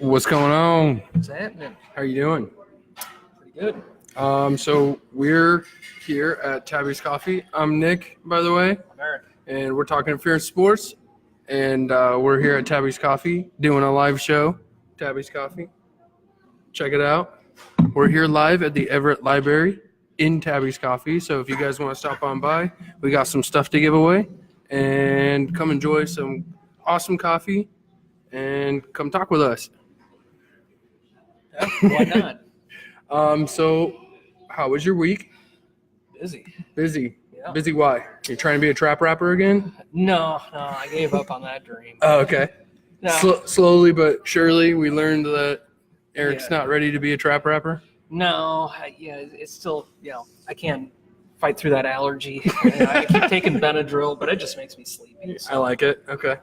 What's going on? What's happening? How are you doing? Pretty good. So we're here at Tabby's Coffee. I'm Nick, by the way, I'm Eric. and we're talking Fierce Sports. And we're here at Tabby's Coffee doing a live show. Tabby's Coffee. Check it out. We're here live at the Everett Library in Tabby's Coffee. So if you guys want to stop on by, we got some stuff to give away. And come enjoy some awesome coffee and come talk with us. Yeah, why not? So how was your week? Busy. Yeah. Busy why? You're trying to be a trap rapper again? No, I gave up on that dream. Oh, okay. No, Slowly but surely, we learned that Eric's not ready to be a trap rapper. no, it's still, I can't fight through that allergy. I keep taking Benadryl, but it just makes me sleepy. I like it. Okay.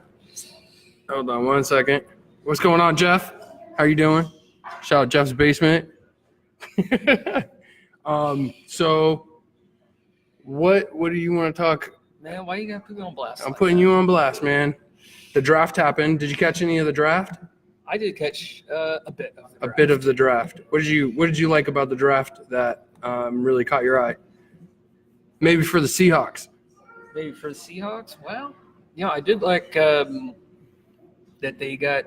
Hold on 1 second. What's going on, Jeff? How you doing? Shout out Jeff's basement. So what do you want to talk? Man, why you gotta put me on blast? I'm putting you on blast, man. The draft happened. Did you catch any of the draft? I did catch a bit of the draft. A bit of the draft. What did you like about the draft that really caught your eye? Maybe for the Seahawks. Maybe for the Seahawks? Well, I did like that they got,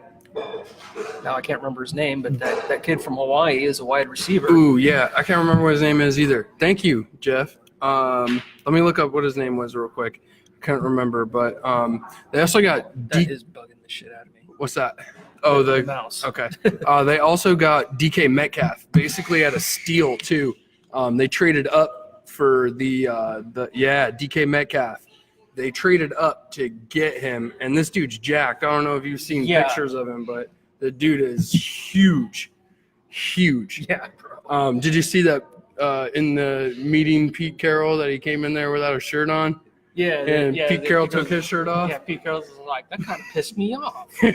now I can't remember his name, but that kid from Hawaii is a wide receiver. Ooh, yeah. I can't remember what his name is either. Thank you, Jeff. Let me look up what his name was real quick. I can't remember, but they also got that is bugging the shit out of me. What's that? Oh, the mouse. Okay. They also got DK Metcalf, basically at a steal too. They traded up for the DK Metcalf. They traded up to get him, and this dude's jacked. I don't know if you've seen pictures of him, but the dude is huge. Yeah, bro. Did you see that in the meeting, Pete Carroll, that he came in there without a shirt on? Yeah. And Pete Carroll took his shirt off? Yeah, Pete Carroll was like, that kind of pissed me off. So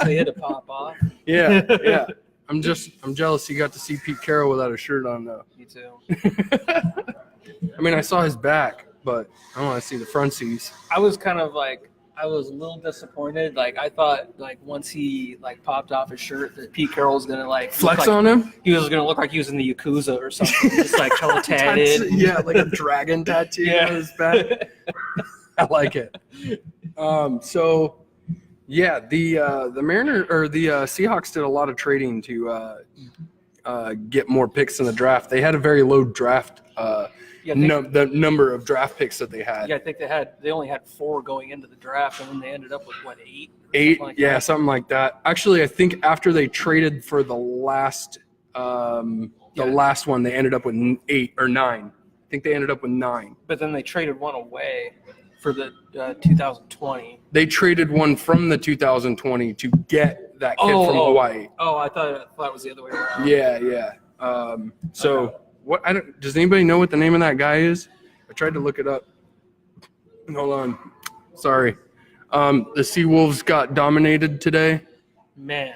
he had to pop off. Yeah. I'm jealous you got to see Pete Carroll without a shirt on, though. Me too. I mean, I saw his back, but I don't want to see the front seas. I was a little disappointed. Like, I thought, once he, popped off his shirt, that Pete Carroll was going to, flex on him? He was going to look like he was in the Yakuza or something. Just, hella tatted. Yeah, like a dragon tattoo on his back. I like it. So, yeah, the Seahawks did a lot of trading to get more picks in the draft. They had a very low draft the number of draft picks that they had. Yeah, I think they only had 4 going into the draft, and then they ended up with 8? 8, something like that. Actually, I think after they traded for the last last one, they ended up with 8 or 9. I think they ended up with 9. But then they traded one away for the 2020. They traded one from the 2020 to get that kid from Hawaii. Oh, I thought it was the other way around. Yeah. Does anybody know what the name of that guy is? I tried to look it up. Hold on. Sorry. The Seawolves got dominated today. Man.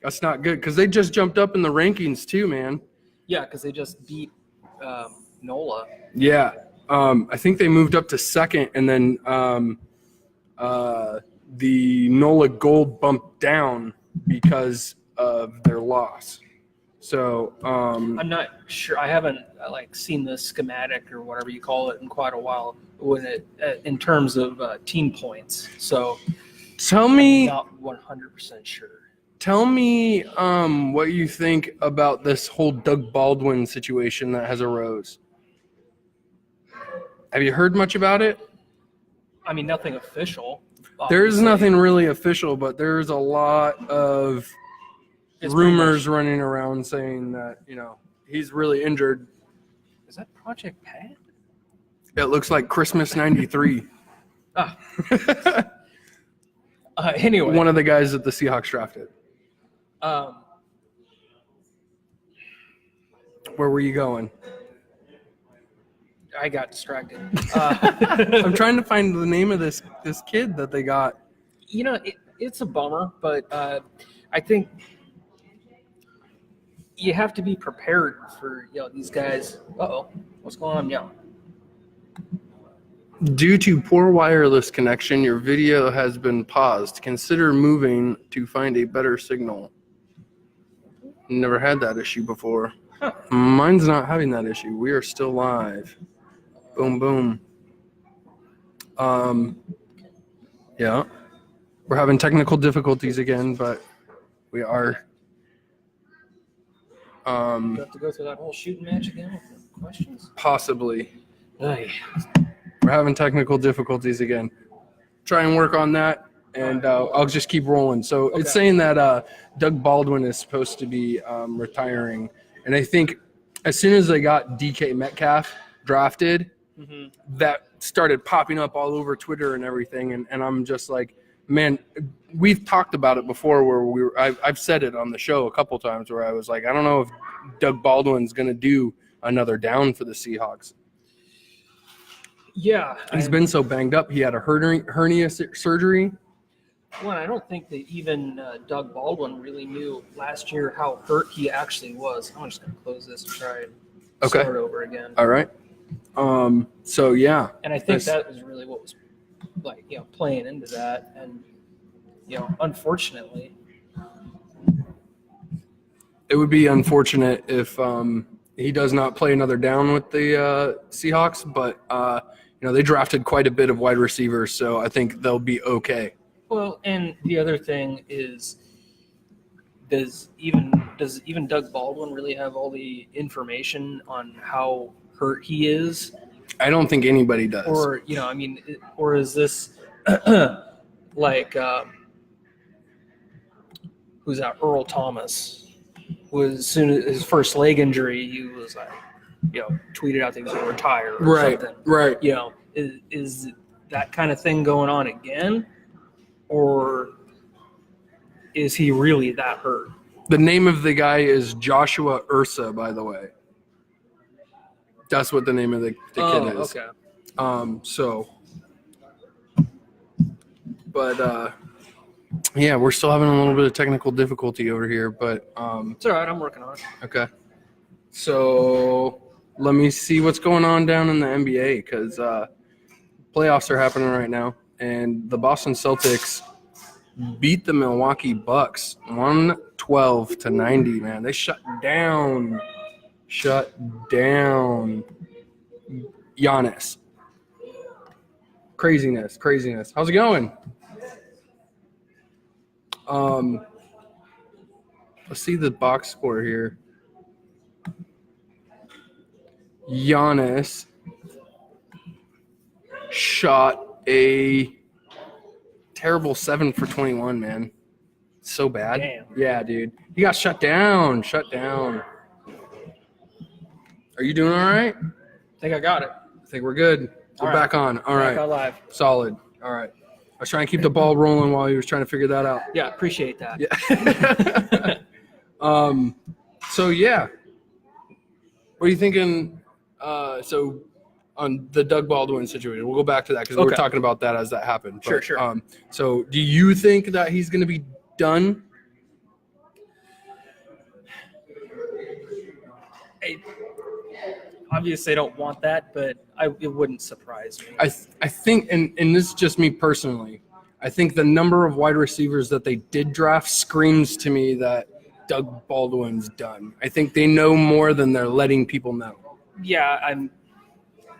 That's not good because they just jumped up in the rankings too, man. Yeah, because they just beat NOLA. Yeah. I think they moved up to second, and then the NOLA Gold bumped down because of their loss. So I'm not sure. I haven't seen the schematic or whatever you call it in quite a while with it in terms of team points. So tell me, I'm not 100% sure. Tell me what you think about this whole Doug Baldwin situation that has arose. Have you heard much about it? I mean, nothing official. There is nothing really official, but there's a lot of rumors running around saying that, he's really injured. Is that Project Pat? It looks like Christmas '93. Anyway. One of the guys that the Seahawks drafted. Where were you going? I got distracted. I'm trying to find the name of this kid that they got. It's a bummer, but I think you have to be prepared for these guys. What's going on? Due to poor wireless connection, your video has been paused. Consider moving to find a better signal. Never had that issue before. Huh. Mine's not having that issue. We are still live. Boom, boom. Yeah. We're having technical difficulties again, but we are. Do you have to go through that whole shooting match again with the questions? Possibly. Aye. We're having technical difficulties again. Try and work on that, and I'll just keep rolling. So It's saying that Doug Baldwin is supposed to be retiring, and I think as soon as they got DK Metcalf drafted, that started popping up all over Twitter and everything, and I'm just like, man, we've talked about it before where I've said it on the show a couple times where I was like, I don't know if Doug Baldwin's going to do another down for the Seahawks. Yeah. He's been so banged up. He had a hernia surgery. Well, I don't think that even Doug Baldwin really knew last year how hurt he actually was. I'm just going to close this and try and start over again. All right. So, yeah. And I think that was really what was playing into that. And, unfortunately. It would be unfortunate if he does not play another down with the Seahawks, but, they drafted quite a bit of wide receivers, so I think they'll be okay. Well, and the other thing is, does even Doug Baldwin really have all the information on how hurt he is? I don't think anybody does. Or or is this like who's that? Earl Thomas was, as soon as his first leg injury, he was like, tweeted out that he was going to retire or something. Right. Is that kind of thing going on again? Or is he really that hurt? The name of the guy is Joshua Ursa, by the way. That's what the name of the kid is. Okay. Yeah, we're still having a little bit of technical difficulty over here, but it's all right. I'm working on it. Okay. So let me see what's going on down in the NBA, because playoffs are happening right now, and the Boston Celtics beat the Milwaukee Bucks 112-90. Man, they shut down Giannis. Craziness. How's it going? Let's see the box score here. Giannis shot a terrible 7 for 21, man. So bad. Damn. Yeah, dude. He got shut down. Are you doing all right? I think I got it. I think we're good. We're back on. All right. Back on live. Solid. All right. I was trying to keep the ball rolling while he was trying to figure that out. Yeah, appreciate that. Yeah. So, yeah. What are you thinking? So, on the Doug Baldwin situation, we'll go back to that because we were talking about that as that happened. But, Sure. So, do you think that he's going to be done? Obviously, I don't want that, but it wouldn't surprise me. I think, and this is just me personally, I think the number of wide receivers that they did draft screams to me that Doug Baldwin's done. I think they know more than they're letting people know. Yeah,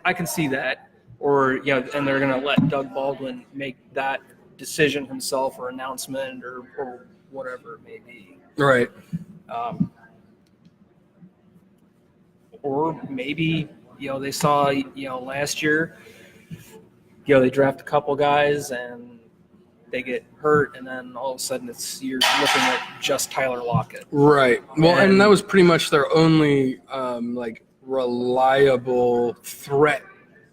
I can see that. Or, and they're going to let Doug Baldwin make that decision himself or announcement or whatever it may be. Right. Or maybe, they saw, last year, they draft a couple guys and they get hurt, and then all of a sudden you're looking at just Tyler Lockett. Right. Well, and that was pretty much their only reliable threat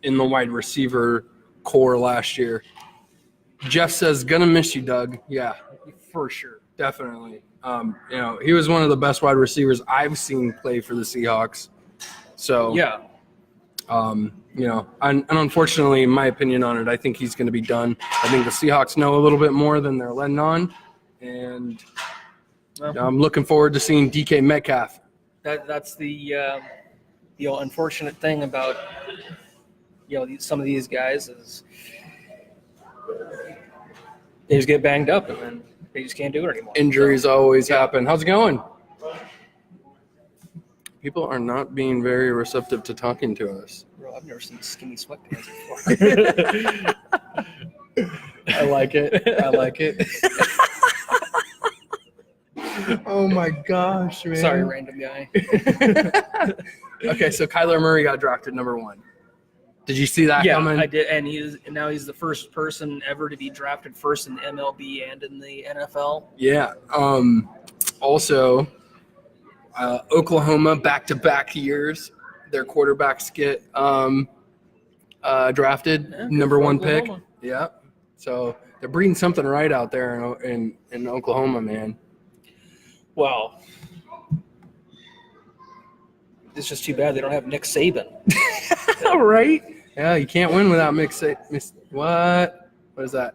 in the wide receiver core last year. Jeff says, gonna miss you, Doug. Yeah, For sure. definitely. He was one of the best wide receivers I've seen play for the Seahawks. So, Yeah. and unfortunately, in my opinion on it, I think he's going to be done. I think the Seahawks know a little bit more than they're letting on, and I'm looking forward to seeing DK Metcalf. That's the unfortunate thing about some of these guys is they just get banged up and then they just can't do it anymore. Injuries always happen. How's it going? People are not being very receptive to talking to us. Bro, I've never seen skinny sweatpants before. I like it. Oh my gosh, man. Sorry, random guy. Okay, so Kyler Murray got drafted number 1. Did you see that coming? Yeah, I did, and now he's the first person ever to be drafted first in the MLB and in the NFL. Yeah. Also, Oklahoma back-to-back years, their quarterbacks get drafted, number 1 pick. Yeah. So they're breeding something right out there in Oklahoma, man. Well, it's just too bad they don't have Nick Saban. Right? Yeah, you can't win without What? What is that?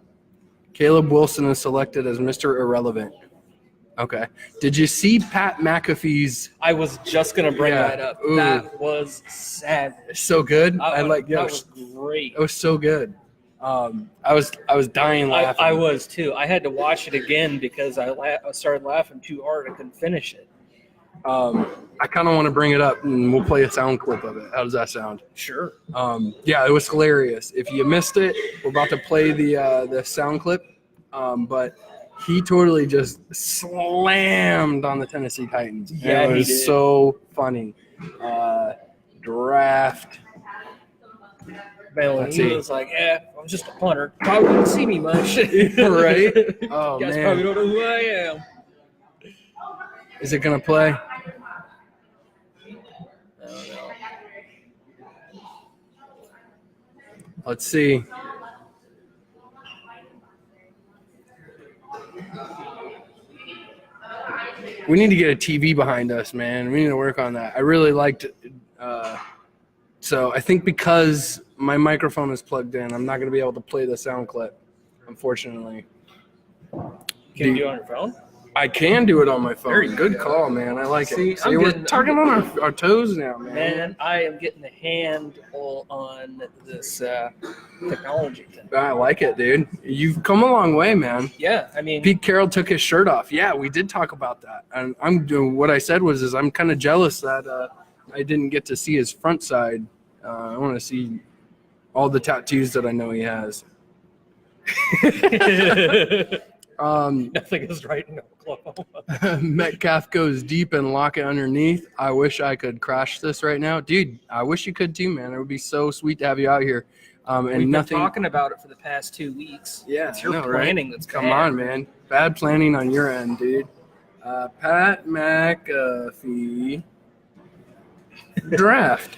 Caleb Wilson is selected as Mr. Irrelevant. Okay. Did you see Pat McAfee's? I was just gonna bring Yeah. that up. Ooh. That was sad. So good. That was great. It was so good. I was dying laughing. I was too. I had to watch it again because I started laughing too hard. I couldn't finish it. I kind of want to bring it up, and we'll play a sound clip of it. How does that sound? Sure. Yeah, it was hilarious. If you missed it, we're about to play the sound clip. But he totally just slammed on the Tennessee Titans. Yeah, it he was did. so funny. Draft. Man, Let's he see. was like, I'm just a punter. Probably didn't see me much. Right? Oh, You guys man. probably don't know who I am. Is it going to play? I don't know. Let's see. We need to get a TV behind us, man. We need to work on that. I really liked so I think because my microphone is plugged in, I'm not going to be able to play the sound clip, unfortunately. Can you do it on your phone? I can do it on my phone. There you Good go. call, man. I like See, it. See, we're tugging on our toes now, man. Man, I am getting the handle on this technology thing. I like it, dude. You've come a long way, man. Yeah, I mean, Pete Carroll took his shirt off. Yeah, we did talk about that. And I'm doing what I said was I'm kind of jealous that I didn't get to see his front side. I want to see all the tattoos that I know he has. nothing is right in Oklahoma. Metcalf goes deep and lock it underneath. I wish I could crash this right now, dude. I wish you could too, man. It would be so sweet to have you out here. And We've nothing. been talking about it for the past 2 weeks. Yeah, it's your I know, right? planning that's Come bad. on, man. Bad planning on your end, dude. Pat McAfee draft.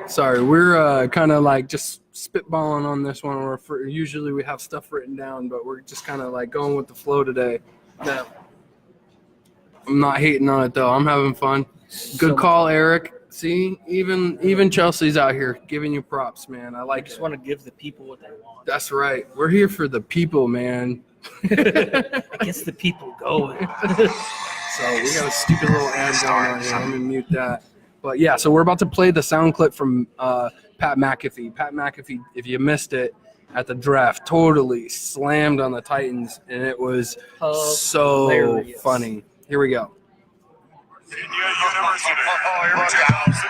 Sorry, we're kind of like just spitballing on this one. Usually we have stuff written down, but we're just kind of like going with the flow today. No. I'm not hating on it though. I'm having fun. Good call, Eric. See, even Chelsea's out here giving you props, man. I I like just it. want to give the people what they want. That's right. We're here for the people, man. It gets the people going. So we got a stupid little ad going on here. Let me mute that. But yeah, so we're about to play the sound clip from Pat McAfee. Pat McAfee, if you missed it at the draft, totally slammed on the Titans, and it was so Hilarious. funny. Here we go. Virginia University, 2014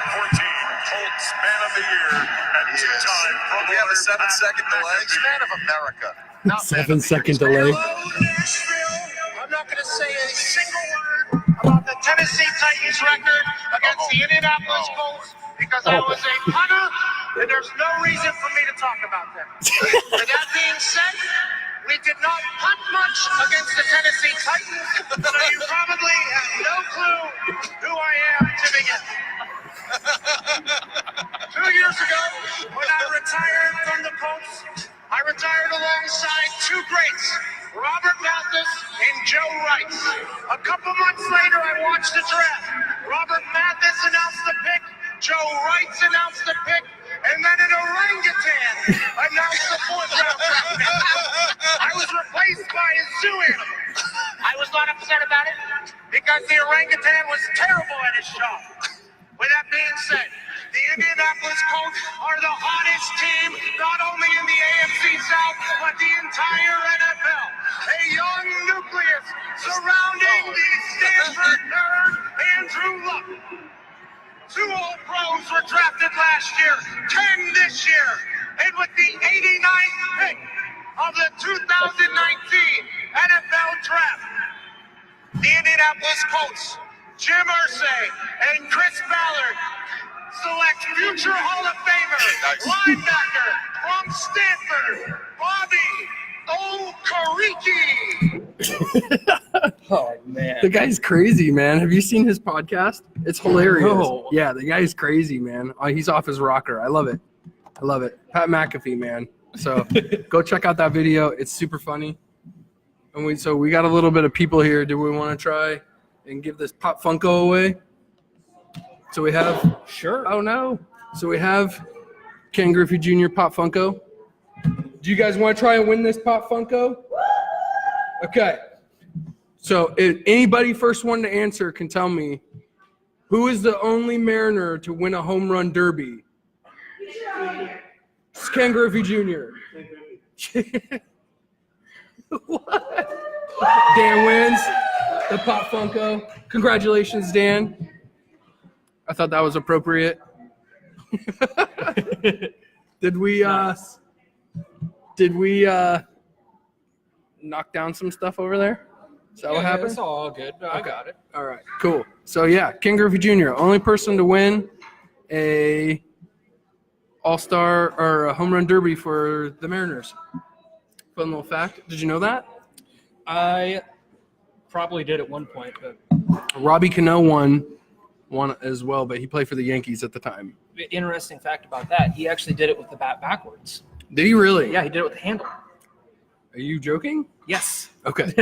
Colts Man of the Year and two-time Pro Bowler. We have a 7-second delay. Man of America. Not 7-second delay. Hello, Nashville. I'm not going to say a single word about the Tennessee Titans record against the Indianapolis Colts because I was a punter and there's no reason for me to talk about them. With that being said, we did not punt much against the Tennessee Titans, so you probably have no clue who I am to begin. 2 years ago, when I retired from the Colts, I retired alongside two greats, Robert Mathis and Joe Rice. A couple months later, I watched the draft. Robert Mathis announced the pick, Joe Rice announced the pick, and then an orangutan announced the fourth-round draft pick. I was replaced by a zoo animal. I was not upset about it because the orangutan was terrible at his job. With that being said, The Indianapolis Colts are the hottest team, not only in the AFC South, but the entire NFL. A young nucleus surrounding the Stanford nerd, Andrew Luck. 2 All-Pros were drafted last year, 10 this year, and with the 89th pick of the 2019 NFL Draft, the Indianapolis Colts, Jim Irsay and Chris Ballard select future Hall of Famer, linebacker from Stanford, Bobby Okereke. Oh man. The guy's crazy, man. Have you seen his podcast? It's hilarious. No. Yeah, the guy's crazy, man. Oh, he's off his rocker. I love it. I love it. Pat McAfee, man. So go check out that video. It's super funny. And we got a little bit of people here. Do we want to try and give this Pop Funko away? So we have Sure. Oh no. So we have Ken Griffey Jr. Pop Funko. Do you guys want to try and win this Pop Funko? Okay. So if anybody first one to answer can tell me who is the only Mariner to win a home run derby? It's Ken Griffey Jr. What? Dan wins the Pop Funko. Congratulations, Dan. I thought that was appropriate. Did we knock down some stuff over there? Is that what happened? It's all good. I got it. All right, cool. So yeah, Ken Griffey Jr., only person to win a All-Star or a home run derby for the Mariners. Fun little fact. Did you know that? I probably did at one point, but Robbie Cano won as well, but he played for the Yankees at the time. the interesting fact about that, he actually did it with the bat backwards. Did he really? Yeah, he did it with the handle. Are you joking? Yes. Okay.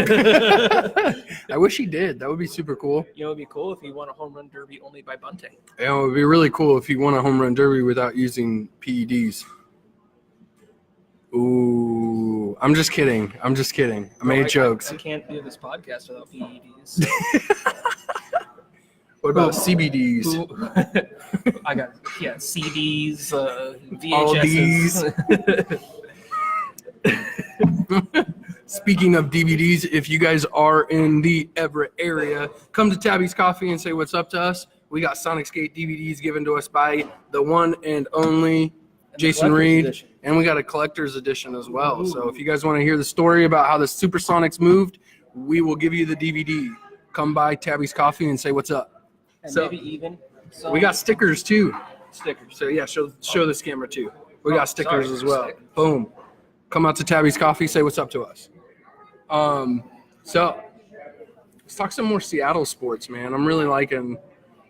I wish he did. That would be super cool. You know, it'd be cool if he won a home run derby only by bunting. It would be really cool if he won a home run derby without using PEDs. Ooh, I'm just kidding. I made jokes. I can't do this podcast without PEDs. What about CBDs? I got CDs, All these. VHSs. Speaking of DVDs, if you guys are in the Everett area, come to Tabby's Coffee and say what's up to us. We got Sonic Skate DVDs given to us by the one and only Jason Reed. Edition. And we got a collector's edition as well. Ooh. So if you guys want to hear the story about how the Supersonics moved, we will give you the DVD. Come by Tabby's Coffee and say what's up. And so, maybe even some we got stickers too. stickers. So yeah, show this camera too. We got stickers sorry, as well. stickers. Boom. Come out to Tabby's Coffee, say what's up to us. So let's talk some more Seattle sports, man. I'm really liking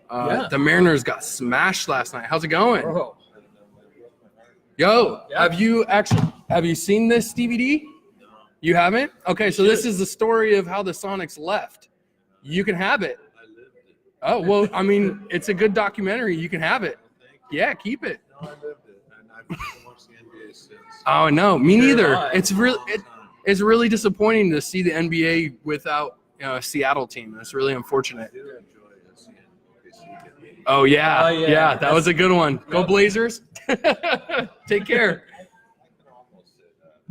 the Mariners got smashed last night. How's it going? Oh. Yo, Yeah. have you seen this DVD? You haven't? Okay, so this is the story of how the Sonics left. You can have it. Oh, well, I mean, it's a good documentary. You can have it. Yeah, keep it. No, I lived it, and I've been watching the NBA since. Oh no, me neither. Right. It's really disappointing to see the NBA without a Seattle team. That's really unfortunate. I do enjoy seeing OKC get beat. Oh yeah, Oh, yeah. yeah, that was a good one. Go Yep. Blazers. Take care. I can almost say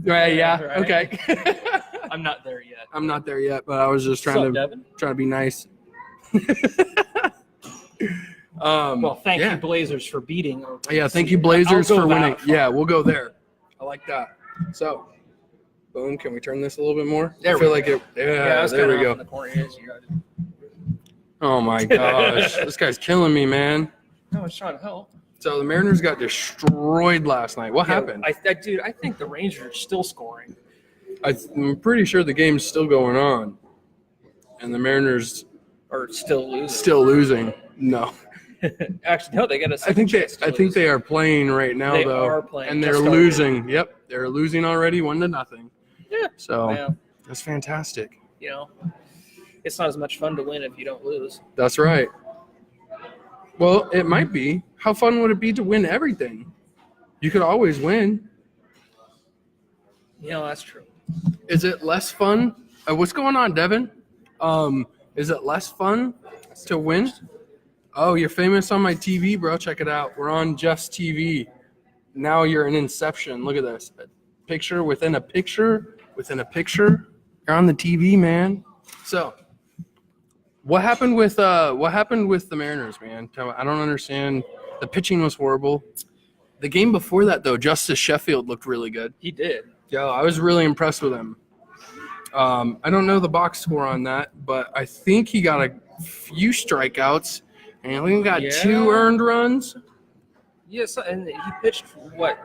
that. Right, yeah, Right. okay. I'm not there yet. I'm not there yet, but I was just What's trying up, to Devin? be nice. Well, thank yeah. you, Blazers, for beating. OKC. Yeah, thank you, Blazers, I'll go for winning. that far. Yeah, we'll go there. I like that. So, boom. Can we turn this a little bit more? There I feel we like go. it. Yeah, Yeah, I was there we kinda go. off in the corner. Here's you. Oh my gosh, this guy's killing me, man. I was trying to help. So the Mariners got destroyed last night. What happened? I think the Rangers are still scoring. I'm pretty sure the game's still going on, and the Mariners Or still losing. still losing. No, Actually, no, they got a I think chance to they lose. are playing right now They though, are playing. and they're Just started. losing. Yep, they're losing already, 1-0. Yeah. So Yeah. that's fantastic. You know, it's not as much fun to win if you don't lose. That's right. Well, it might be. How fun would it be to win everything? You could always win. You know, that's true. Is it less fun? What's going on, Devin? Is it less fun to win? Oh, you're famous on my TV, bro. Check it out. We're on Jeff's TV. Now you're in Inception. Look at this. A picture within a picture within a picture. You're on the TV, man. So, what happened with the Mariners, man? I don't understand. The pitching was horrible. The game before that, though, Justice Sheffield looked really good. He did. Yo, I was really impressed with him. I don't know the box score on that, but I think he got a few strikeouts, and he only got 2 earned runs. Yes, and he pitched, what,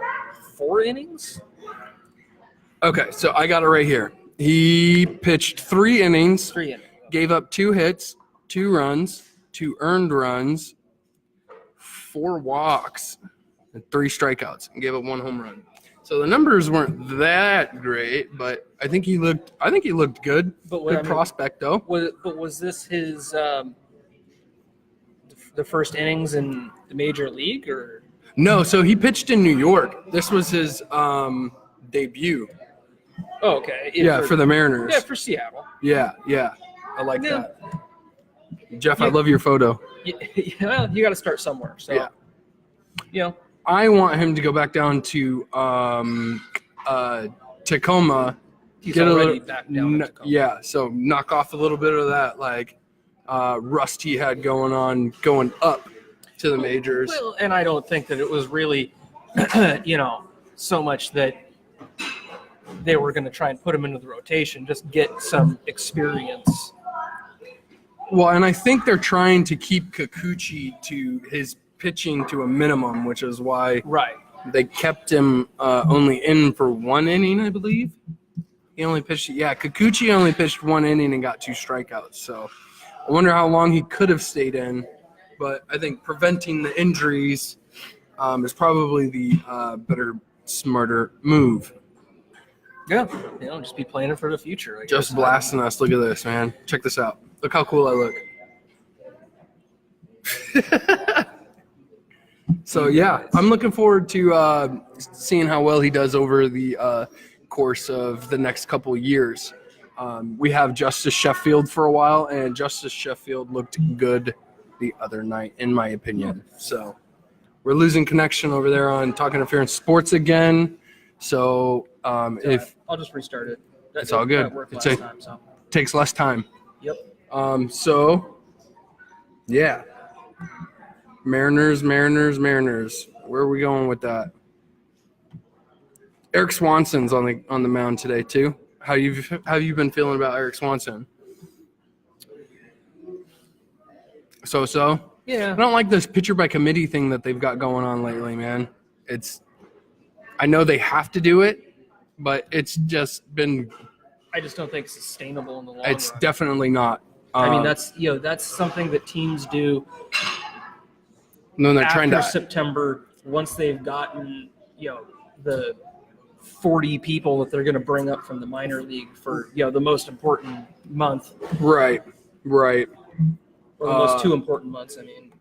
4 innings? Okay, so I got it right here. He pitched 3 innings, 3 innings. gave up 2 hits, 2 runs, 2 earned runs, 4 walks, and 3 strikeouts, and gave up 1 home run. So the numbers weren't that great, but I think he looked good. But Good prospect, though. Was this his the first innings in the major league, or? No, so he pitched in New York. This was his debut. Oh, okay. For the Mariners. Yeah, for Seattle. Yeah. I like that. Jeff, I love your photo. Yeah, you got to start somewhere. So, Yeah. you know, I want him to go back down to Tacoma. he's already back down in Tacoma. Yeah, so knock off a little bit of that rust he had going on going up to the majors. Well, and I don't think that it was really, so much that they were going to try and put him into the rotation, just get some experience. Well, and I think they're trying to keep Kikuchi to his pitching to a minimum, which is why they kept him only in for 1 inning, I believe. He only pitched, Kikuchi only pitched 1 inning and got 2 strikeouts. So I wonder how long he could have stayed in. But I think preventing the injuries is probably the better, smarter move. Yeah, just be planning for the future. I guess. Just blasting us. Look at this, man. Check this out. Look how cool I look. So, yeah, I'm looking forward to seeing how well he does over the course of the next couple of years. We have Justice Sheffield for a while, and Justice Sheffield looked good the other night, in my opinion. So we're losing connection over there on Talk Interference Sports again. So if I'll just restart it. It's all good. That worked It's last time, so. takes less time. Yep. So, yeah. Mariners. Where are we going with that? Eric Swanson's on the mound today too. How have you been feeling about Eric Swanson? So. Yeah. I don't like this pitcher by committee thing that they've got going on lately, man. I know they have to do it, but it's just been. I just don't think it's sustainable in the long It's run. definitely not. I mean, that's something that teams do. No, they're after trying to. September, once they've gotten the 40 people that they're going to bring up from the minor league for the most important month, Right. or the most 2 important months. I mean,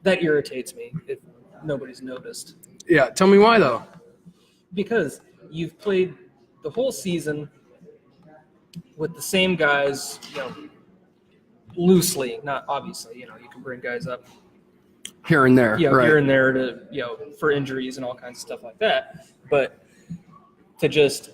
that irritates me if nobody's noticed, Yeah. Tell me why though. because you've played the whole season with the same guys, loosely, not obviously. You can bring guys up. Here and there. Right. Here and there to for injuries and all kinds of stuff like that. But to just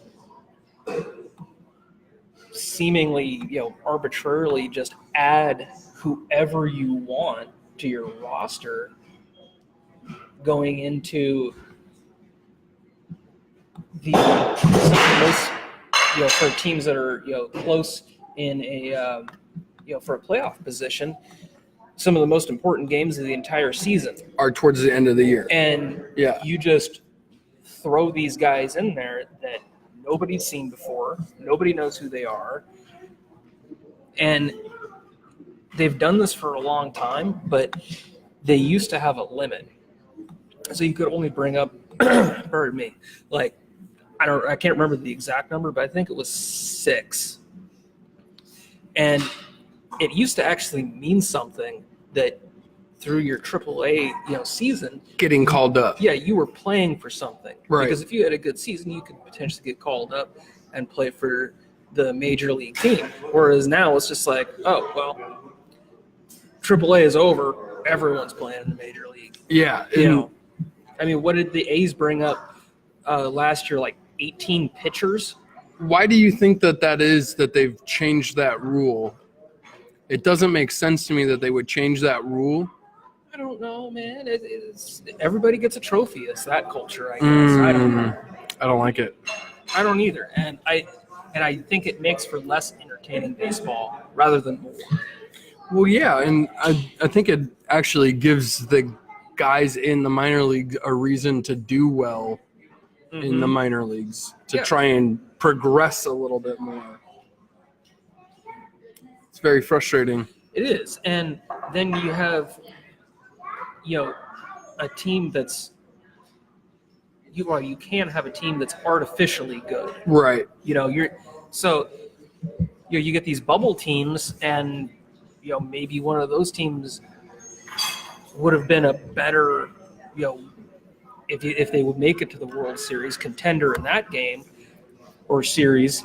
seemingly arbitrarily just add whoever you want to your roster going into some of the most for teams that are close in a for a playoff position, some of the most important games of the entire season Are towards the end of the year. and you just throw these guys in there that nobody's seen before, nobody knows who they are, and they've done this for a long time, but they used to have a limit, so you could only bring up pardon me, like I can't remember the exact number, but I think it was 6, and it used to actually mean something that through your AAA, season, Getting called up. you were playing for something. Right. Because if you had a good season, you could potentially get called up and play for the major league team. Whereas now it's just like, oh, well, AAA is over, everyone's playing in the major league. Yeah. You know, I mean, what did the A's bring up last year? Like 18 pitchers. Why do you think that is that they've changed that rule? It doesn't make sense to me that they would change that rule. I don't know, man. It's everybody gets a trophy. It's that culture, I guess. I don't know. I don't like it. I don't either, and I think it makes for less entertaining baseball rather than more. Well, yeah, and I think it actually gives the guys in the minor leagues a reason to do well in the minor leagues to try and progress a little bit more. It's very frustrating. It is, and then you have, a team that's you can have a team that's artificially good. Right. You get these bubble teams, and maybe one of those teams would have been a better, if they would make it to the World Series contender in that game or series,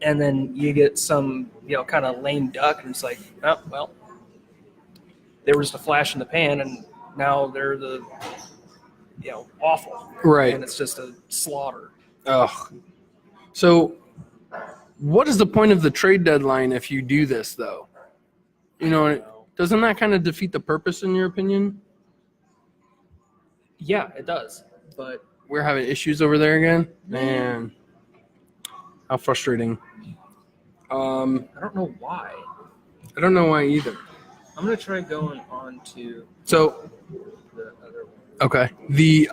and then you get some kind of lame duck, and it's like, oh well, they were just a flash in the pan, and now they're the awful, Right. and it's just a slaughter. Ugh. So, what is the point of the trade deadline if you do this, though? Doesn't that kind of defeat the purpose, in your opinion? Yeah, it does, but We're having issues over there again? Man, how frustrating. I don't know why. I don't know why either. I'm gonna try going on to So, the other one. okay. The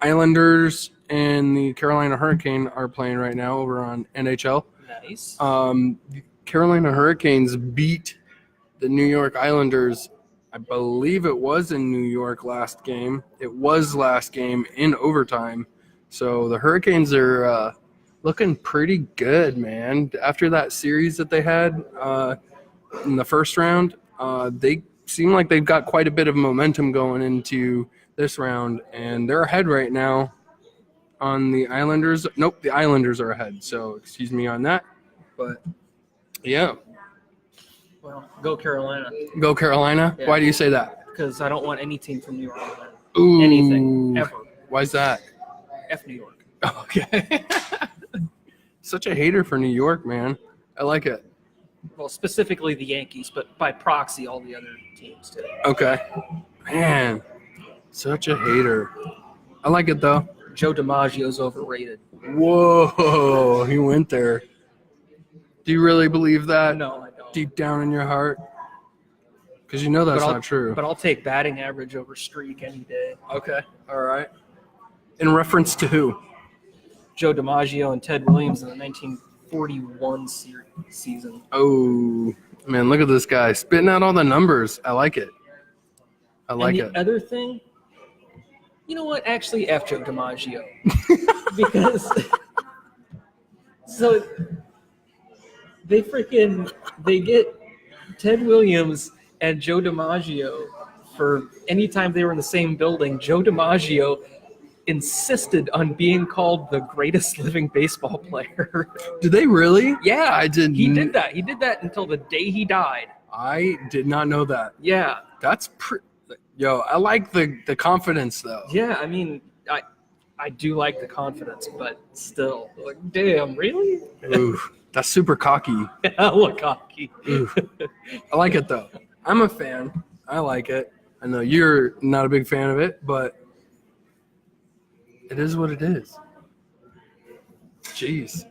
Islanders and the Carolina Hurricane are playing right now over on NHL. Nice. The Carolina Hurricanes beat the New York Islanders. I believe it was in New York last game. It was last game in overtime. So the Hurricanes are looking pretty good, man. After that series that they had in the first round, they seem like they've got quite a bit of momentum going into this round, and they're ahead right now on the Islanders. Nope, the Islanders are ahead, so excuse me on that. But, yeah. Well, go Carolina, Go Carolina? Yeah. Why do you say that? because I don't want any team from New York to win. Ooh. Anything, ever. Why's that? F New York. Okay. Such a hater for New York, man. I like it. Well, specifically the Yankees, but by proxy, all the other teams too. Okay. Man, such a hater. I like it, though. Joe DiMaggio's overrated. Whoa, he went there. Do you really believe that? No, I don't. Deep down in your heart? Because you know that's But not true. But I'll take batting average over streak any day. Okay, all right. In reference to who? Joe DiMaggio and Ted Williams in the 1941 season. Oh, man, look at this guy. Spitting out all the numbers. I like it. I like and it. the other thing, you know what? Actually, F Joe DiMaggio. Because so they get Ted Williams and Joe DiMaggio for any time they were in the same building. Joe DiMaggio insisted on being called the greatest living baseball player. Did they really? Yeah, I didn't. He did that. He did that until the day he died. I did not know that. Yeah. That's Yo, I like the confidence, though. Yeah, I mean, I do like the confidence, but still, like, damn, really? Ooh, that's super cocky. Hella cocky. Ooh. I like it, though. I'm a fan. I like it. I know you're not a big fan of it, but it is what it is. Jeez.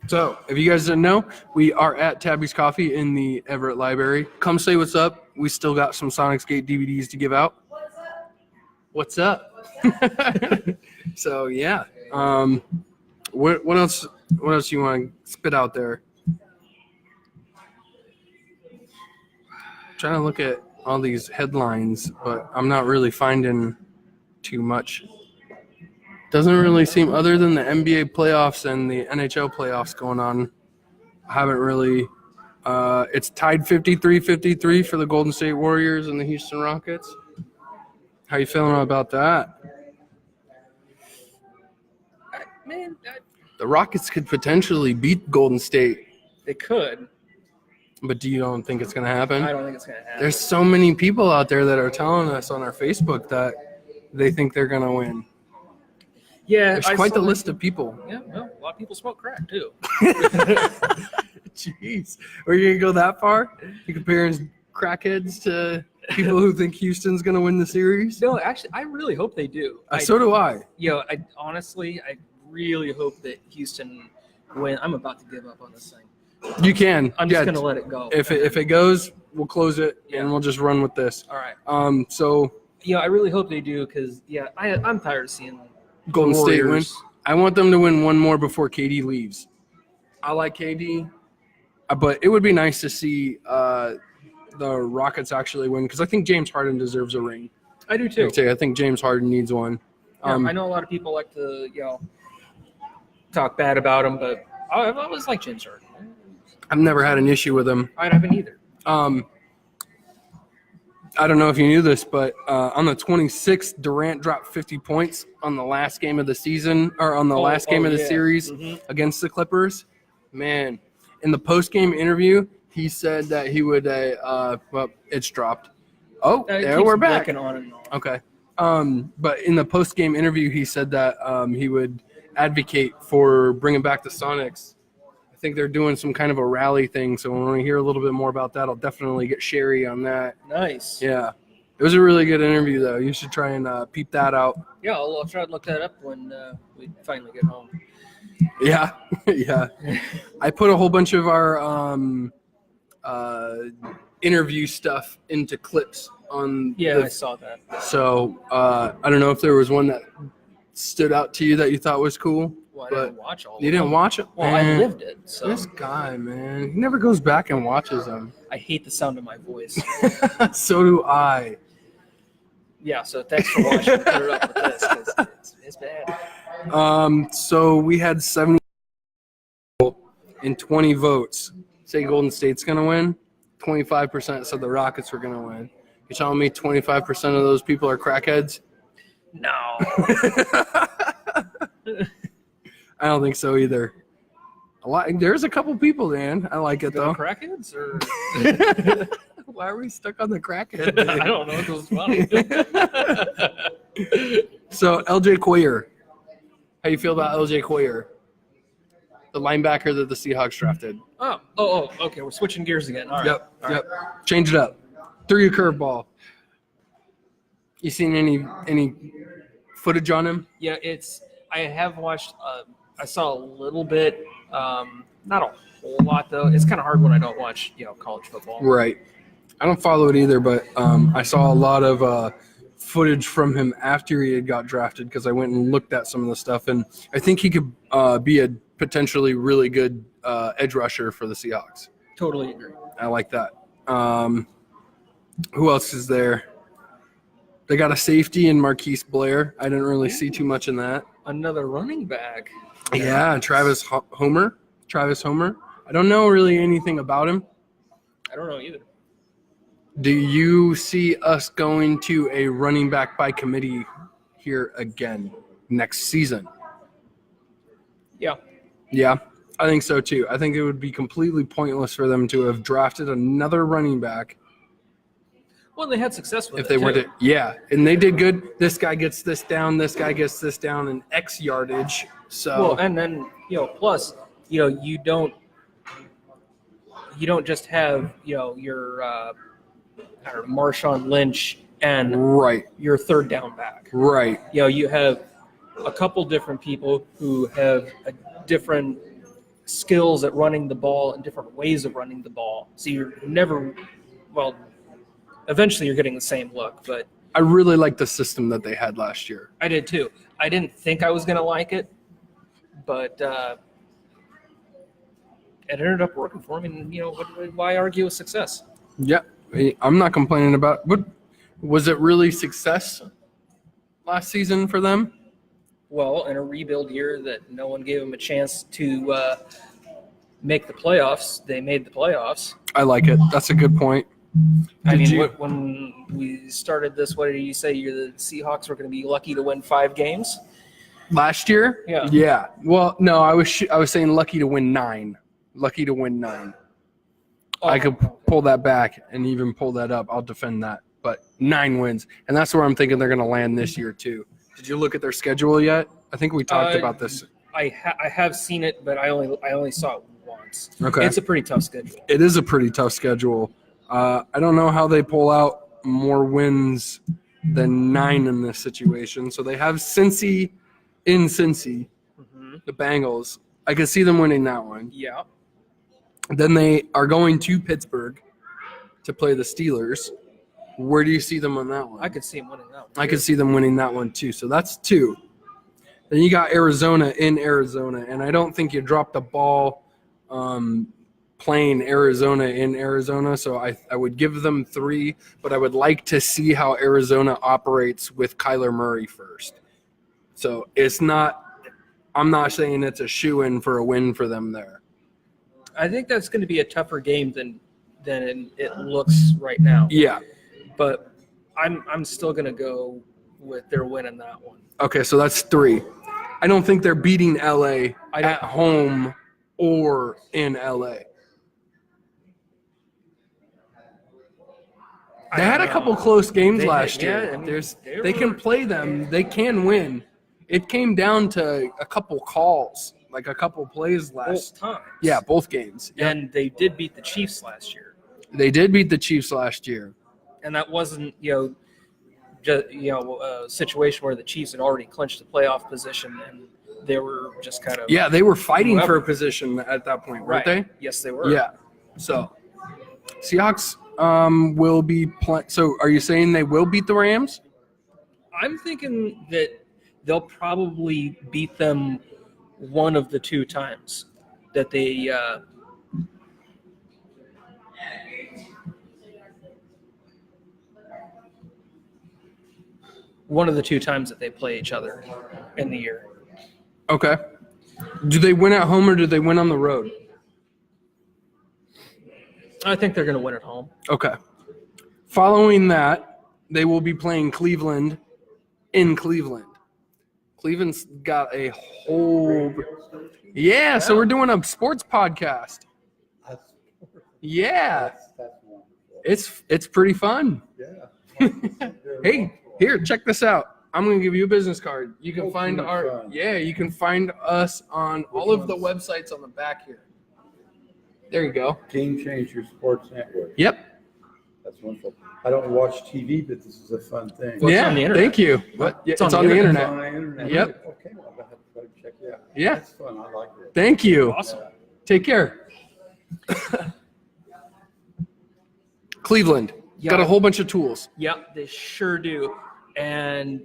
So, if you guys didn't know, we are at Tabby's Coffee in the Everett Library. Come say what's up. We still got some Sonic Skate DVDs to give out. What's up? So, yeah. What else? What else you want to spit out there? Trying to look at all these headlines, but I'm not really finding too much. Doesn't really seem, other than the NBA playoffs and the NHL playoffs going on, I haven't really. It's tied 53-53 for the Golden State Warriors and the Houston Rockets. How you feeling about that? Man, The Rockets could potentially beat Golden State. they could. But do you don't think it's going to happen? I don't think it's going to happen. There's so many people out there that are telling us on our Facebook that they think they're going to win. Yeah, There's I quite the saw- list of people. Yeah, well, a lot of people smoke crack too. Jeez. Are you going to go that far? You comparing crackheads to people who think Houston's going to win the series? No, actually, I really hope they do. So do I. I honestly, I really hope that Houston win. I'm about to give up on this thing. You can. I'm just gonna let it go. If it goes, we'll close it and we'll just run with this. All right. So I really hope they do because I'm tired of seeing Golden the State win. Warriors. I want them to win one more before KD leaves. I like KD, but it would be nice to see the Rockets actually win because I think James Harden deserves a ring. I do too. I think James Harden needs one. I know a lot of people like to talk bad about him, but I've always liked James Harden. I've never had an issue with him. I haven't either. I don't know if you knew this, but on the 26th, Durant dropped 50 points on the last game of the season, or on the last game of the series against the Clippers. Man, in the post-game interview, he said that he would. Well, it's dropped. Oh, there we're back. On and on. Okay. But in the post-game interview, he said that he would advocate for bringing back the Sonics. I think they're doing some kind of a rally thing, so when we hear a little bit more about that, I'll definitely get Sherry on that. Nice. Yeah. It was a really good interview, though. You should try and peep that out. Yeah, I'll try to look that up when we finally get home. Yeah. Yeah. I put a whole bunch of our interview stuff into clips on I saw that. So I don't know if there was one that stood out to you that you thought was cool. Well, I but didn't watch all you of didn't them. watch it? Well, Man, I lived it, so This guy, man. He never goes back and watches them. I hate the sound of my voice. So do I. Yeah, so thanks for watching. Put it up with this because it's bad. So we had 70 and 20 votes. Say Golden State's going to win. 25% said the Rockets were going to win. You're telling me 25% of those people are crackheads? No. I don't think so either. There's a couple people, Dan. I like it, The though. crackheads or Why are we stuck on the crackhead thing? I don't know. It was funny. So, LJ Coyer. How you feel about LJ Coyer? The linebacker that the Seahawks drafted. Oh, okay. We're switching gears again. All right. Yep. All right. Change it up. Threw you a curveball. You seen any footage on him? Yeah, I have watched. I saw a little bit. Not a whole lot though. It's kind of hard when I don't watch college football. Right. I don't follow it either, but I saw a lot of footage from him after he had got drafted because I went and looked at some of the stuff, and I think he could be a potentially really good edge rusher for the Seahawks. Totally agree. I like that. Who else is there? They got a safety in Marquise Blair. I didn't really see too much in that. Another running back. Yeah, Travis Homer. I don't know really anything about him. I don't know either. Do you see us going to a running back by committee here again next season? Yeah. Yeah, I think so too. I think it would be completely pointless for them to have drafted another running back Well, they had success with if it. they were too. to. Yeah, and they did good. This guy gets this down. This guy gets this down in X yardage. So Well, and then plus you don't just have your I don't know, Marshawn Lynch and right, your third down back. right. You have a couple different people who have different skills at running the ball and different ways of running the ball. So you're never, eventually you're getting the same look. But I really like the system that they had last year. I did too. I didn't think I was going to like it, but it ended up working for me. And why argue with success? Yeah, I'm not complaining about. But was it really success last season for them? Well, in a rebuild year that no one gave them a chance to make the playoffs, they made the playoffs. I like it. That's a good point. When we started this, what did you say? The Seahawks were going to be lucky to win 5 games? Last year? Yeah. Yeah. Well, no, I was saying lucky to win 9. Lucky to win 9. I could pull that back and even pull that up. I'll defend that. But 9 wins. And that's where I'm thinking they're going to land this year, too. Did you look at their schedule yet? I think we talked about this. I have seen it, but I only saw it once. Okay. It's a pretty tough schedule. It is a pretty tough schedule. I don't know how they pull out more wins than 9 in this situation. So they have Cincy in Cincy, the Bengals. I could see them winning that one. Yeah. Then they are going to Pittsburgh to play the Steelers. Where do you see them on that one? I could see him winning that one. I could see them winning that one too. So that's 2. Then you got Arizona in Arizona, and I don't think you dropped the ball playing Arizona in Arizona. So I would give them 3, but I would like to see how Arizona operates with Kyler Murray first. So I'm not saying it's a shoo-in for a win for them there. I think that's going to be a tougher game than it looks right now. Yeah. But I'm still going to go with their winning that one. Okay, so that's 3. I don't think they're beating LA at home or in LA. They had a couple close games last year. I mean, they can play them. They can win. It came down to a couple calls, like a couple plays Both times. Yeah, both games. And they did beat the Chiefs last year. They did beat the Chiefs last year. And that wasn't, a situation where the Chiefs had already clinched the playoff position and they were just kind of Yeah, they were fighting for a position at that point, weren't they? Yes, they were. Yeah. So, Seahawks will be playing. So, are you saying they will beat the Rams? I'm thinking that they'll probably beat them one of the 2 times that they play each other in the year. Okay. Do they win at home or do they win on the road? I think they're going to win at home. Okay. Following that, they will be playing Cleveland in Cleveland. Cleveland's got a whole – yeah, so we're doing a sports podcast. Yeah. It's pretty fun. Yeah. Hey, here, check this out. I'm going to give you a business card. You can find you can find us on all of the websites on the back here. There you go. Game Changer Sports Network. Yep. That's wonderful. I don't watch TV, but this is a fun thing. Well, it's Yeah, on the internet. thank you. But it's on the It's internet. on the internet. Yep. Okay, well, I'll have to try to check it out. Yeah. That's fun. I like it. Thank you. Awesome. Take care. Cleveland. Yeah. Got a whole bunch of tools. Yep, they sure do. And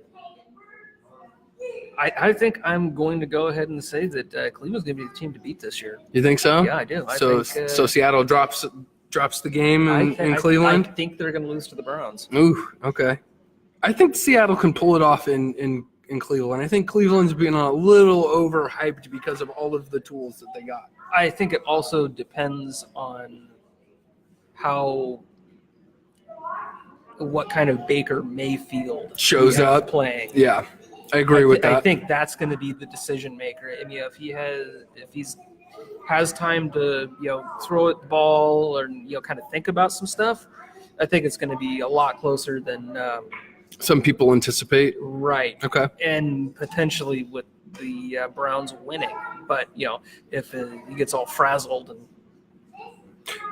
I think I'm going to go ahead and say that Cleveland's going to be the team to beat this year. You think so? Yeah, I do. So Seattle drops the game in Cleveland? I think they're going to lose to the Browns. Ooh, okay. I think Seattle can pull it off in Cleveland. I think Cleveland's being a little overhyped because of all of the tools that they got. I think it also depends on what kind of Baker Mayfield Shows he has up. playing. Yeah, I agree with that. I think that's going to be the decision maker. I mean, if he has time to throw at the ball or kind of think about some stuff, I think it's going to be a lot closer than Some people anticipate. right. Okay. And potentially with the Browns winning, but if he gets all frazzled and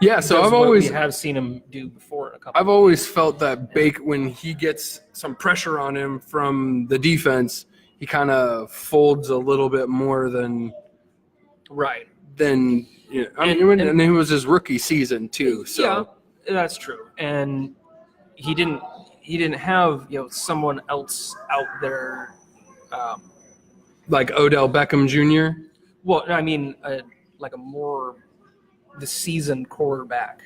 Yeah, so does we we have seen him do before in a couple. I've always felt that Bake, when he gets some pressure on him from the defense, he kind of folds a little bit more than Right. and it was his rookie season too. So yeah, that's true. And he didn't have someone else out there. like Odell Beckham Jr. Well, I mean, like a more the seasoned quarterback.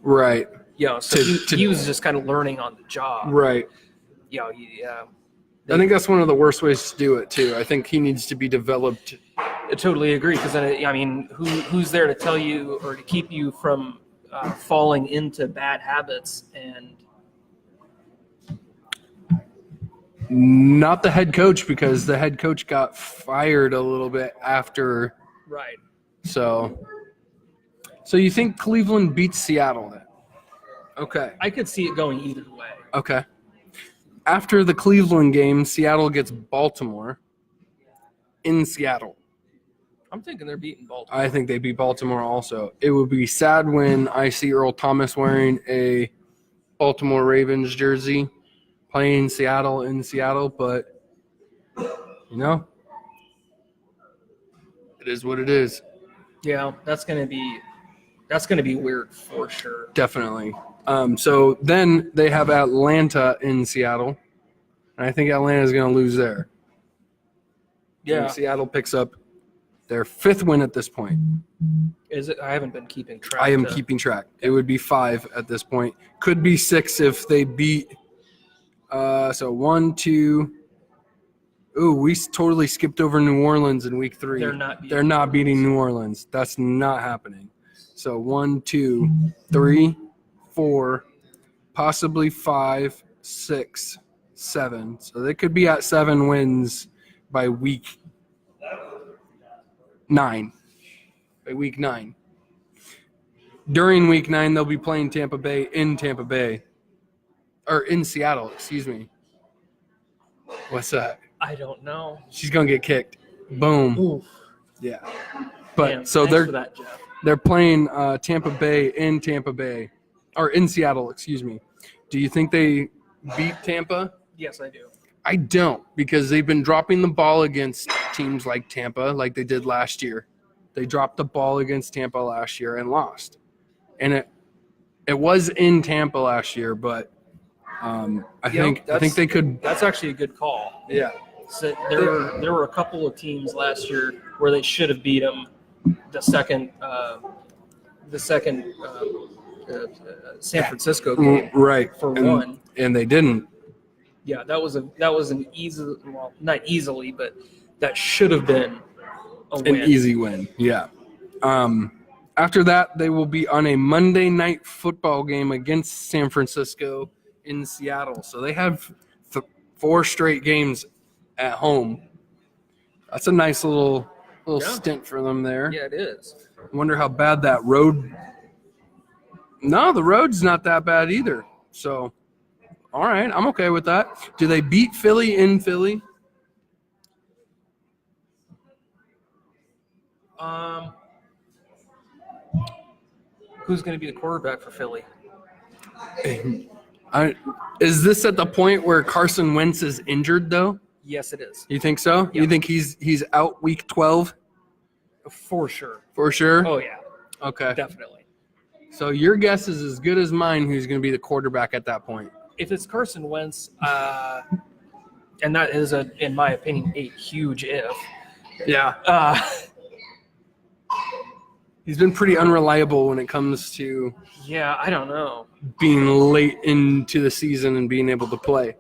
Right. So he was just kind of learning on the job. Right. I I think that's one of the worst ways to do it too. I think he needs to be developed. I totally agree because I mean, who's there to tell you or to keep you from falling into bad habits and. Not the head coach, because the head coach got fired a little bit after. Right. So So you think Cleveland beats Seattle then? Okay. I could see it going either way. Okay. After the Cleveland game, Seattle gets Baltimore in Seattle. I'm thinking they're beating Baltimore. I think they beat Baltimore also. It would be sad when I see Earl Thomas wearing a Baltimore Ravens jersey playing Seattle in Seattle, but, you know, it is what it is. Yeah, that's gonna be weird for sure. Definitely. So then they have Atlanta in Seattle, and I think Atlanta is going to lose there. Yeah. And Seattle picks up their 5th win at this point. Is it? I haven't been keeping track. I am keeping track. It would be 5 at this point. Could be 6 if they beat. So 1, 2. Ooh, we totally skipped over New Orleans in week 3. They're not beating New Orleans. That's not happening. So 1, 2, 3, 4, possibly 5, 6, 7. So they could be at 7 wins by week 9. By week 9. During week 9, they'll be playing Tampa Bay in Tampa Bay. Or in Seattle, excuse me. What's that? I don't know. She's going to get kicked. Boom. Oof. Yeah. But Damn, so thanks for that, Jeff. they're playing Tampa Bay in Tampa Bay. Or in Seattle, excuse me. Do you think they beat Tampa? Yes, I do. I don't, because they've been dropping the ball against teams like Tampa, like they did last year. They dropped the ball against Tampa last year and lost. And it was in Tampa last year, but I think they could. That's actually a good call. Yeah. So there were a couple of teams last year where they should have beat them. The second San Francisco game, right? For one, and they didn't. Yeah, that was an easy, well, not easily, but that should have been an easy win. Yeah. After that, they will be on a Monday night football game against San Francisco in Seattle. So they have 4 straight games at home. That's a nice little stint for them there. Yeah, it is. Wonder how bad that road. No, the road's not that bad either. So, all right, I'm okay with that. Do they beat Philly in Philly? Who's going to be the quarterback for Philly? Is this at the point where Carson Wentz is injured, though? Yes, it is. You think so? Yeah. You think he's out week 12? For sure. For sure? Oh, yeah. Okay. Definitely. So your guess is as good as mine who's going to be the quarterback at that point. If it's Carson Wentz, and that is, in my opinion, a huge if. Yeah. He's been pretty unreliable when it comes to I don't know. being late into the season and being able to play.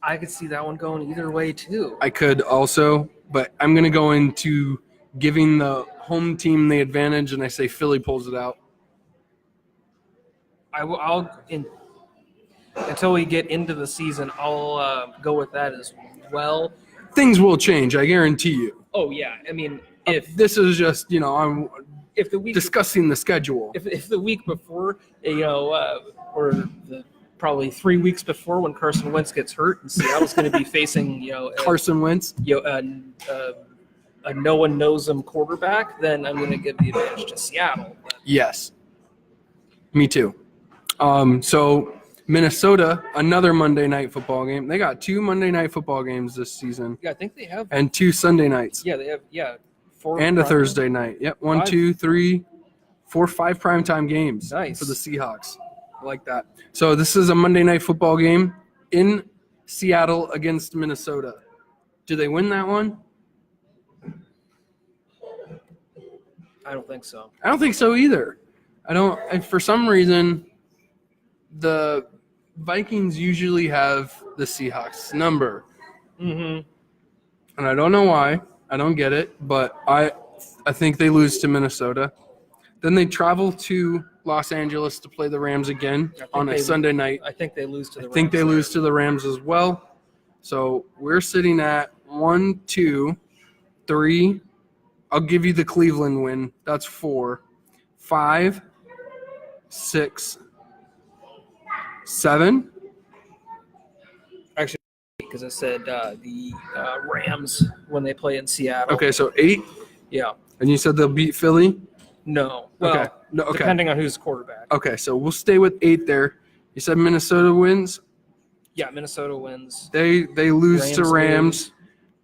I could see that one going either way, too. I could also, but I'm going to go into giving the home team the advantage, and I say Philly pulls it out. Until we get into the season, I'll go with that as well. Things will change, I guarantee you. Oh, yeah. I mean, if This is just, I'm the week discussing the schedule. if the week before, or probably 3 weeks before when Carson Wentz gets hurt and Seattle's going to be facing, Carson Wentz? A no one knows him quarterback, then I'm going to give the advantage to Seattle. Yes. Me too. So Minnesota, another Monday night football game. They got 2 Monday night football games this season. Yeah, I think they have. And 2 Sunday nights. Yeah, they have. Yeah, 4 And a prime- Thursday night. Yep. 1, 5. 2, 3, 4, 5 primetime games. Nice. For the Seahawks. I like that. So this is a Monday night football game in Seattle against Minnesota. Do they win that one? I don't think so. I don't think so either. For some reason, the Vikings usually have the Seahawks number. Mm-hmm. And I don't know why. I don't get it. But I think they lose to Minnesota. Then they travel to Los Angeles to play the Rams again on a Sunday night. I think they lose to the Rams. I think they lose to the Rams as well. So we're sitting at 1, 2, 3, I'll give you the Cleveland win. That's 4. 5, 6, 7. Because I said the Rams when they play in Seattle. Okay, so 8. Yeah. And you said they'll beat Philly? No. Well, Okay. No, okay. depending on who's quarterback. Okay, so we'll stay with 8 there. You said Minnesota wins. Yeah, Minnesota wins. They lose to Rams.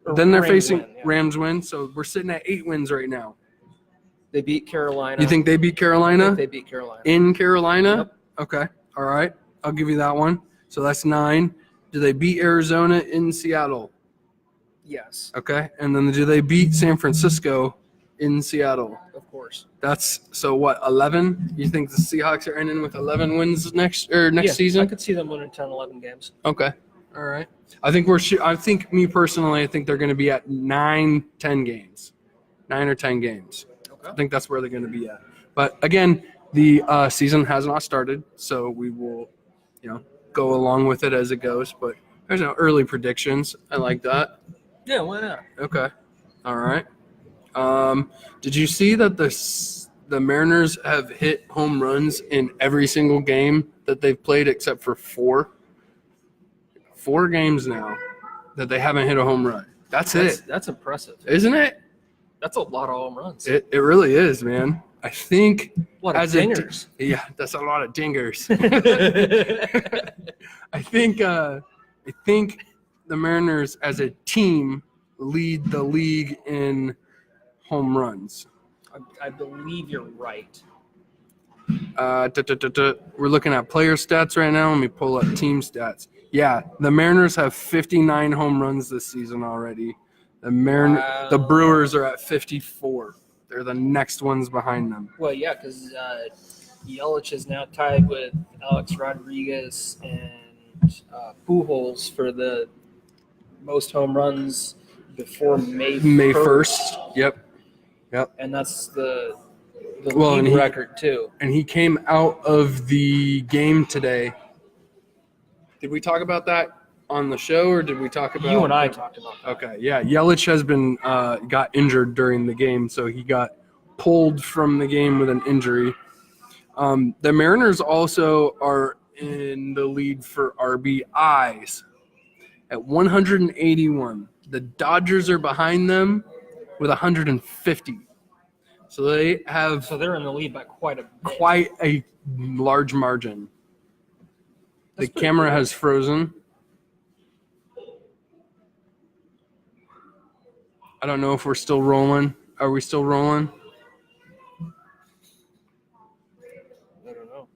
Or Then they're Rams facing win, yeah. Rams win. So we're sitting at 8 wins right now. They beat Carolina. You think they beat I Carolina? think they beat Carolina. In Carolina? Yep. Okay. All right. I'll give you that one. So that's 9. Do they beat Arizona in Seattle? Yes, Okay. And then do they beat San Francisco in Seattle? of course. That's so what, 11? You think the Seahawks are ending with 11 wins next Yeah, season? I could see them winning 10, 11 games. Okay. All right. I think me personally, I think they're going to be at 9, 10 games. 9 or 10 games. Okay. I think that's where they're going to be at. But again, the season has not started, so we will, go along with it as it goes. But there's no early predictions. I like that. Yeah, why not? Okay. All right. Did you see that the Mariners have hit home runs in every single game that they've played except for 4? 4 games now that they haven't hit a home run. That's it, That's impressive. isn't it? That's a lot of home runs. It really is, man. I think What a as a dingers. yeah, that's a lot of dingers. I think the Mariners as a team lead the league in home runs. I believe you're right. We're looking at player stats right now. Let me pull up team stats. Yeah, the Mariners have 59 home runs this season already. Wow. The Brewers are at 54. They're the next ones behind them. Well, yeah, because Yelich is now tied with Alex Rodriguez and Pujols for the most home runs before May 1st. Yep. And that's the Well, and league he- record, too. And he came out of the game today. Did we talk about that on the show, or did we talk about? You and I talked about that. Okay, yeah. Yelich has been got injured during the game, so he got pulled from the game with an injury. The Mariners also are in the lead for RBIs at 181. The Dodgers are behind them with 150. So they have So they're in the lead by quite a bit. quite a large margin. That's The pretty camera good. has frozen. I don't know if we're still rolling. Are we still rolling? I don't know.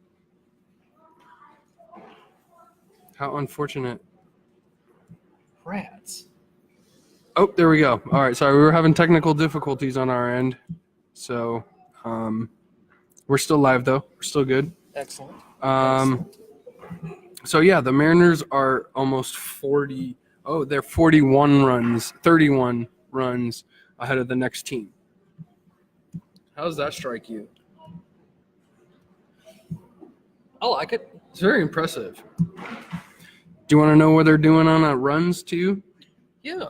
How unfortunate. Rats. Oh, there we go. All right, sorry. We were having technical difficulties on our end. So we're still live, though. We're still good. Excellent. So, yeah, the Mariners are almost 40. Oh, they're 31 runs, 31 runs ahead of the next team. How does that strike you? I like it. It's very impressive. Do you want to know what they're doing on runs, too? Yeah.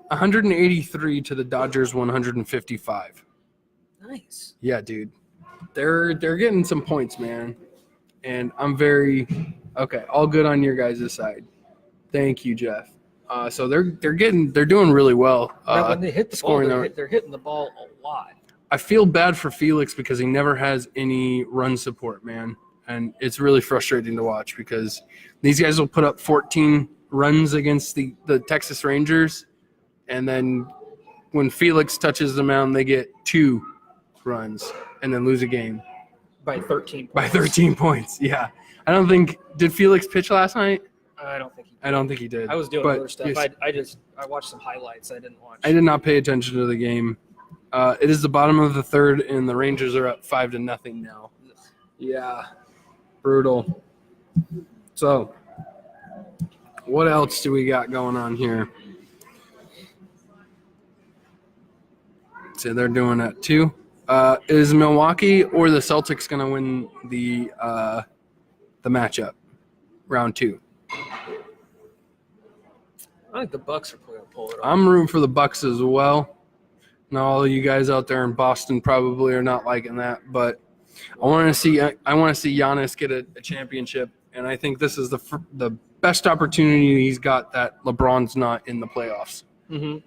183 to the Dodgers 155. Nice. Yeah, dude. They're getting some points, man. And I'm very okay, all good on your guys' side. Thank you, Jeff. So they're doing really well. When they hit the ball, scoring they're hitting the ball a lot. I feel bad for Felix because he never has any run support, man. And it's really frustrating to watch because these guys will put up 14 runs against the Texas Rangers, and then when Felix touches the mound, they get 2 runs and then lose a game By 13 points. by 13 points. Yeah. I don't think – did Felix pitch last night? I don't think he did. I don't think he did. I was doing But other stuff. yes, I watched some highlights. I didn't watch. I did not pay attention to the game. It is the bottom of the third, and the Rangers are up 5-0 now. Yeah. Brutal. So, what else do we got going on here? So they're doing that too. Is Milwaukee or the Celtics going to win the matchup, round 2? I think the Bucks are going to pull it off. I'm rooting for the Bucks as well. Now, all of you guys out there in Boston probably are not liking that, but I want to see Giannis get a championship, and I think this is the best opportunity he's got that LeBron's not in the playoffs. Mm-hmm.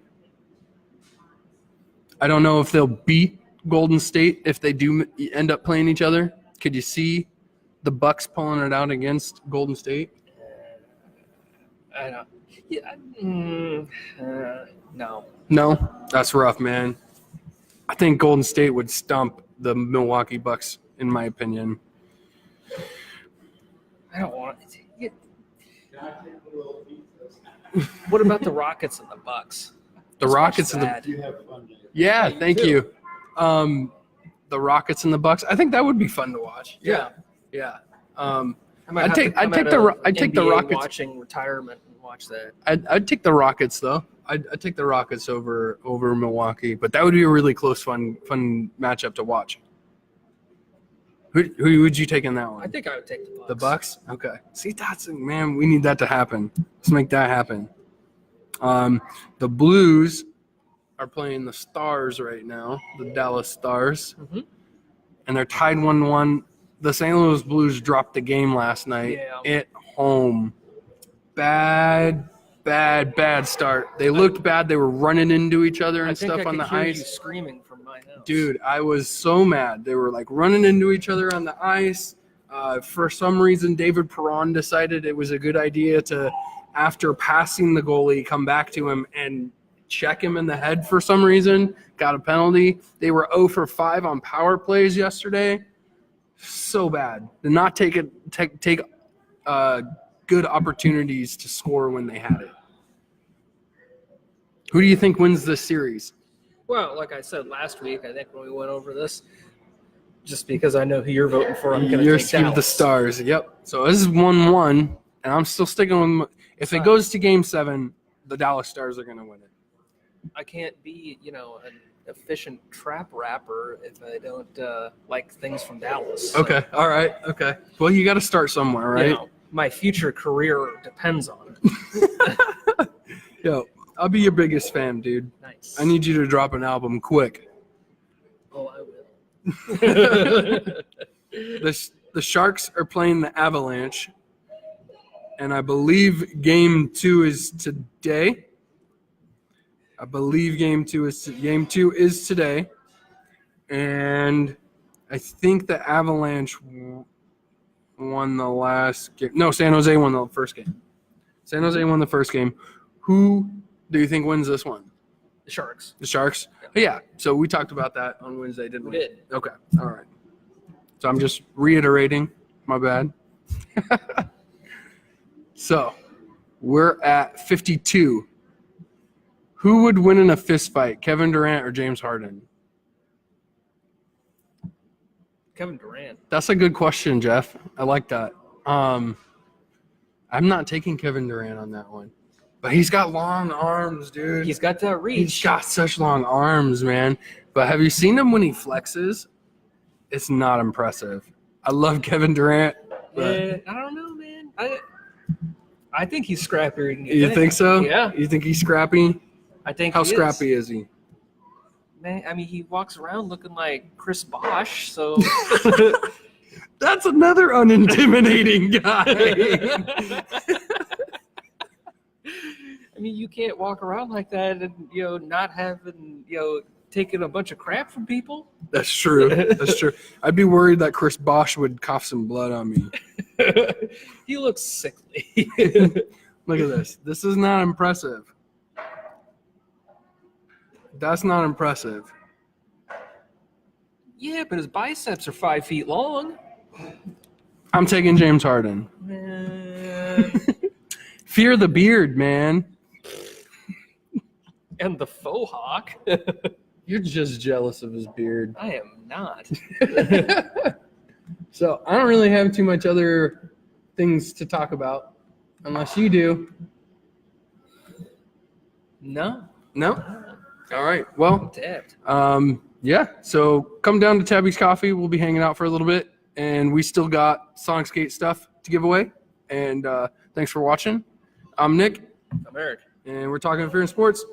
I don't know if they'll beat Golden State if they do end up playing each other. Could you see the Bucks pulling it out against Golden State? I don't. Yeah. No. No, that's rough, man. I think Golden State would stump the Milwaukee Bucks, in my opinion. I don't want it. What about the Rockets and the Bucks? The Rockets and that. You have fun. Yeah, you thank do. you. The Rockets and the Bucks. I think that would be fun to watch. Yeah. I might I'd have take- to come I'd take out the of Ro- I'd take the NBA Rockets. watching retirement and watch that. I'd take the Rockets though. I'd take the Rockets over Milwaukee, but that would be a really close, fun matchup to watch. Who would you take in that one? I think I would take the Bucks. The Bucks? Okay. See, man, we need that to happen. Let's make that happen. The Blues are playing the Stars right now, the Dallas Stars, Mhm. and they're tied 1-1. The St. Louis Blues dropped the game last night at home. Bad start. They looked bad. They were running into each other I and think stuff I on could the hear you ice. screaming from my house. Dude, I was so mad. They were like running into each other on the ice. For some reason, David Perron decided it was a good idea to, after passing the goalie, come back to him and check him in the head for some reason. Got a penalty. They were 0 for 5 on power plays yesterday. So bad. Did not take good opportunities to score when they had it. Who do you think wins this series? Well, like I said last week, I think when we went over this, just because I know who you're voting for, I'm going to You're take sticking with the Dallas. Stars. Yep. So this is 1-1, and I'm still sticking with. If it goes to Game 7, the Dallas Stars are going to win it. I can't be, an efficient trap rapper if I don't like things from Dallas. So, Okay. All right. Okay. Well, you got to start somewhere, right? my future career depends on it. Yo, I'll be your biggest fan, dude. Nice. I need you to drop an album quick. Oh, I will. The Sharks are playing the Avalanche, and I believe Game 2 is today. Game 2 is today, and I think the Avalanche won the last game. No, San Jose won the first game. San Jose won the first game. Who do you think wins this one? The Sharks. The Sharks? Yeah. So we talked about that on Wednesday, didn't we? We did. Okay. All right. So I'm just reiterating. My bad. So we're at 52. Who would win in a fist fight, Kevin Durant or James Harden? Kevin Durant. That's a good question, Jeff. I like that. I'm not taking Kevin Durant on that one. But he's got long arms, dude. He's got that reach. He's got such long arms, man. But have you seen him when he flexes? It's not impressive. I love Kevin Durant. But I don't know, man. I think he's scrappier than you think so? Yeah. You think he's scrappy? I think How he scrappy is he? Man, I mean, he walks around looking like Chris Bosh, so That's another unintimidating guy. I mean, you can't walk around like that and not having taking a bunch of crap from people. That's true. That's true. I'd be worried that Chris Bosh would cough some blood on me. He looks sickly. Look at this. This is not impressive. That's not impressive. Yeah, but his biceps are 5 feet long. I'm taking James Harden. Man. Fear the beard, man. And the faux hawk. You're just jealous of his beard. I am not. So I don't really have too much other things to talk about, unless you do. No. No? All right. Well, I'm tapped. yeah. So come down to Tabby's Coffee. We'll be hanging out for a little bit, and we still got Songskate stuff to give away. And thanks for watching. I'm Nick, I'm Eric. and we're talking Fear and Sports.